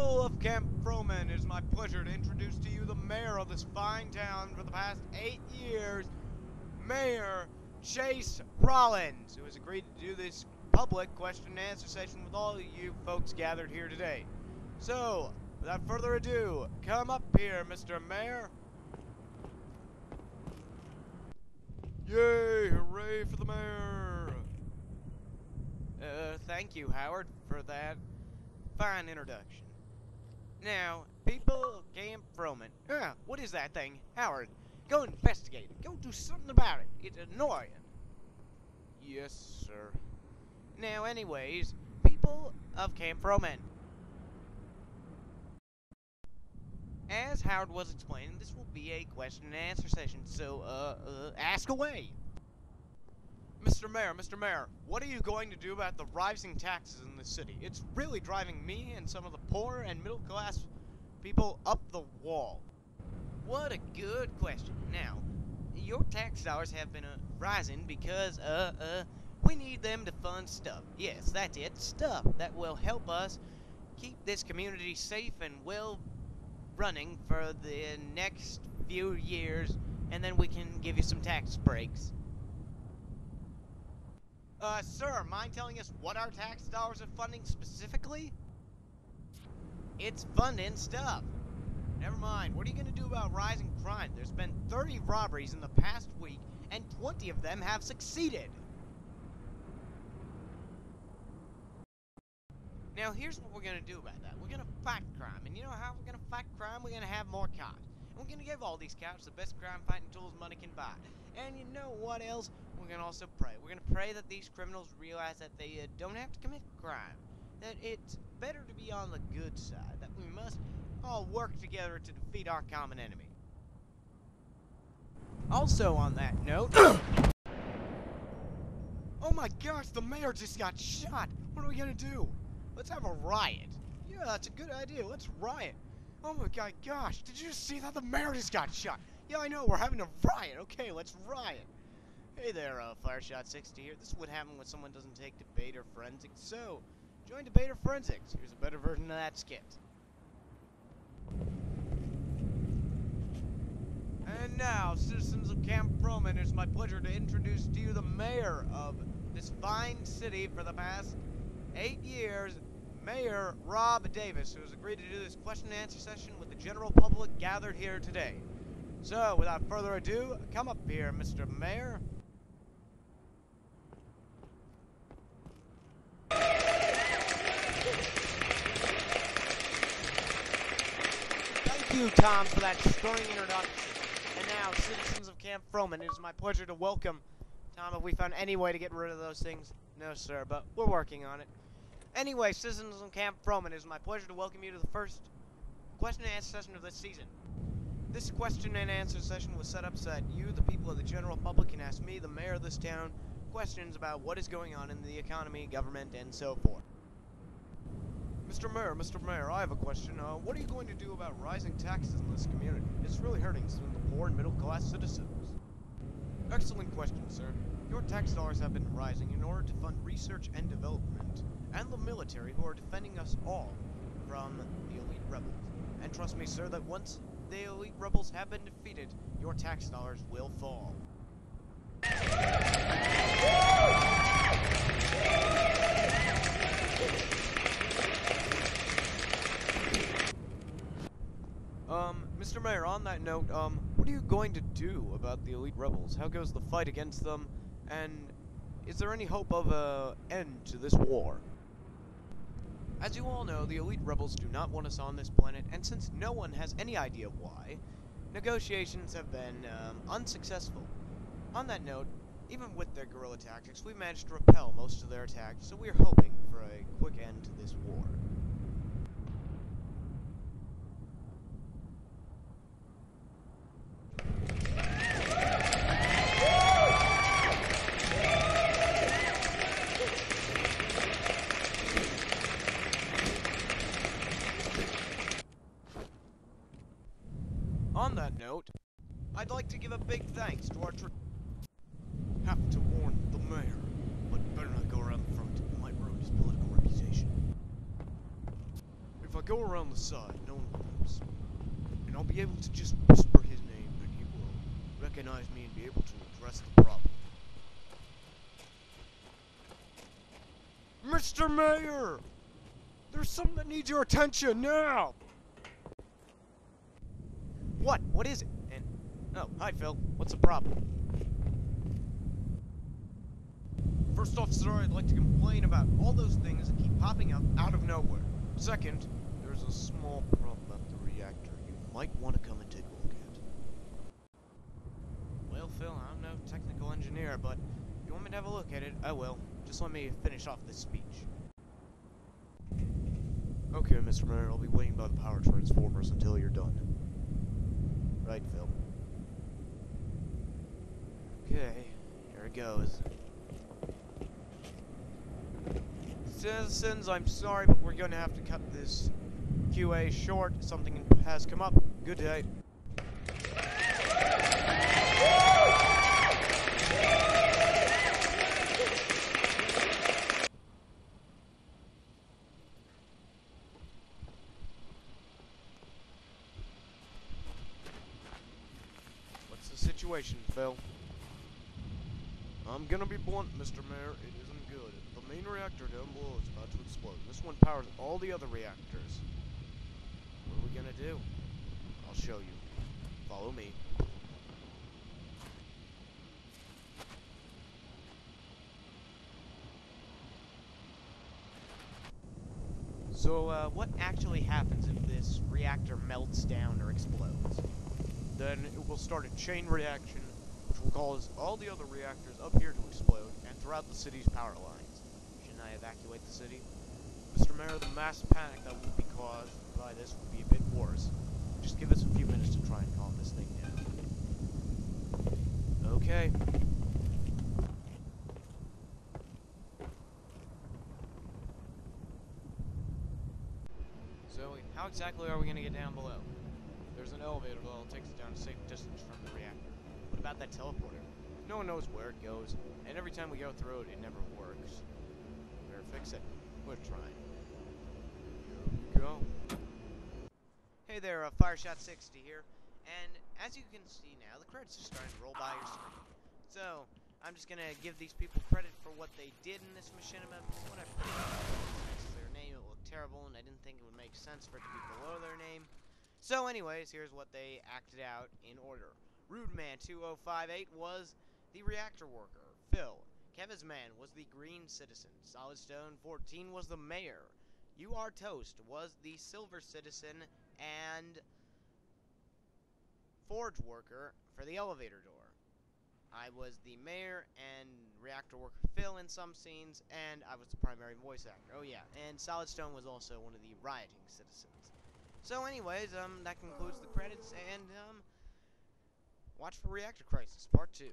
People of Camp Frohman, it is my pleasure to introduce to you the mayor of this fine town for the past 8 years, Mayor Chase Rollins, who has agreed to do this public question and answer session with all of you folks gathered here today. So, without further ado, come up here, Mr. Mayor. Yay, hooray for the mayor! Thank you, Howard, for that fine introduction. Now, people of Camp Frohman. What is that thing? Howard, go investigate it. Go do something about it. It's annoying. Yes, sir. Now, anyways, people of Camp Frohman. As Howard was explaining, this will be a question and answer session, so, ask away. Mr. Mayor, what are you going to do about the rising taxes in this city? It's really driving me and some of the poor and middle class people up the wall. What a good question. Now, your tax dollars have been rising because, we need them to fund stuff. Yes, that's it, stuff that will help us keep this community safe and well running for the next few years, and then we can give you some tax breaks. Sir, mind telling us what our tax dollars are funding specifically? It's funding stuff. Never mind, what are you gonna do about rising crime? There's been 30 robberies in the past week, and 20 of them have succeeded. Now, here's what we're gonna do about that. We're gonna fight crime, and you know how we're gonna fight crime? We're gonna have more cops. And we're gonna give all these cops the best crime-fighting tools money can buy. And you know what else? We're gonna also pray. We're gonna pray that these criminals realize that they don't have to commit crime. That it's better to be on the good side. That we must all work together to defeat our common enemy. Also on that note... Oh my gosh, the mayor just got shot! What are we gonna do? Let's have a riot. Yeah, that's a good idea. Let's riot. Oh my gosh, did you see that? The mayor just got shot. Yeah, I know, we're having a riot. Okay, let's riot. Hey there, Fireshot60 here. This is what happens when someone doesn't take debate or forensics. So, join debate or forensics. Here's a better version of that skit. And now, citizens of Camp Frohman, it's my pleasure to introduce to you the mayor of this fine city for the past 8 years, Mayor Rob Davis, who has agreed to do this question and answer session with the general public gathered here today. So, without further ado, come up here, Mr. Mayor. Thank you, Tom, for that stirring introduction. And now, citizens of Camp Frohman, it is my pleasure to welcome... Tom, have we found any way to get rid of those things? No, sir, but we're working on it. Anyway, citizens of Camp Frohman, it is my pleasure to welcome you to the first question and answer session of this season. This question and answer session was set up so that you, the people of the general public, can ask me, the mayor of this town, questions about what is going on in the economy, government, and so forth. Mr. Mayor, I have a question. What are you going to do about rising taxes in this community? It's really hurting some of the poor and middle-class citizens. Excellent question, sir. Your tax dollars have been rising in order to fund research and development, and the military who are defending us all from the elite rebels. And trust me, sir, that once the elite rebels have been defeated, your tax dollars will fall. Mr. Mayor, on that note, what are you going to do about the elite rebels? How goes the fight against them? And is there any hope of an end to this war? As you all know, the elite rebels do not want us on this planet, and since no one has any idea why, negotiations have been, unsuccessful. On that note, even with their guerrilla tactics, we managed to repel most of their attacks, so we're hoping for a quick end to this war. On that note, I'd like to give a big thanks to our have to warn the mayor, but better not go around the front. It might ruin his political reputation. If I go around the side, no one knows. And I'll be able to just whisper his name, and he will recognize me and be able to address the problem. Mr. Mayor! There's something that needs your attention now! What? What is it? And oh, hi Phil. What's the problem? First off, sir, I'd like to complain about all those things that keep popping up out of nowhere. Second, there's a small problem at the reactor you might want to come and take a look at. Well, Phil, I'm no technical engineer, but if you want me to have a look at it, I will. Just let me finish off this speech. Okay, Mr. Mayor, I'll be waiting by the power transformers until you're done. Right, Phil? Okay, here it goes. Citizens, I'm sorry, but we're going to have to cut this QA short. Something has come up. Good day. What's the situation, Phil? I'm gonna be blunt, Mr. Mayor. It isn't good. The main reactor down below is about to explode. This one powers all the other reactors. What are we gonna do? I'll show you. Follow me. So, what actually happens if this reactor melts down or explodes? Then it will start a chain reaction, which will cause all the other reactors up here to explode, and throughout the city's power lines. Shouldn't I evacuate the city? Mr. Mayor, the mass panic that will be caused by this will be a bit worse. Just give us a few minutes to try and calm this thing down. Okay. So, how exactly are we going to get down below? There's an elevator that'll take us down a safe distance from the reactor. What about that teleporter? No one knows where it goes, and every time we go through it, it never works. Better fix it. We're trying. Here we go. Hey there, Fireshot60 here, and as you can see now, the credits are starting to roll by your screen. So, I'm just gonna give these people credit for what they did in this machinima, because when I put it next to their name, it looked terrible, and I didn't think it would make sense for it to be below their name. So anyways, here's what they acted out in order. Rudeman2058 was the reactor worker. Phil. Kevizman was the green citizen. Solidstone14 was the mayor. You Are Toast was the silver citizen. And forge worker for the elevator door. I was the mayor and reactor worker Phil in some scenes, and I was the primary voice actor. Oh yeah, and Solidstone was also one of the rioting citizens. So anyways, that concludes the credits, and watch for Reactor Crisis Part 2.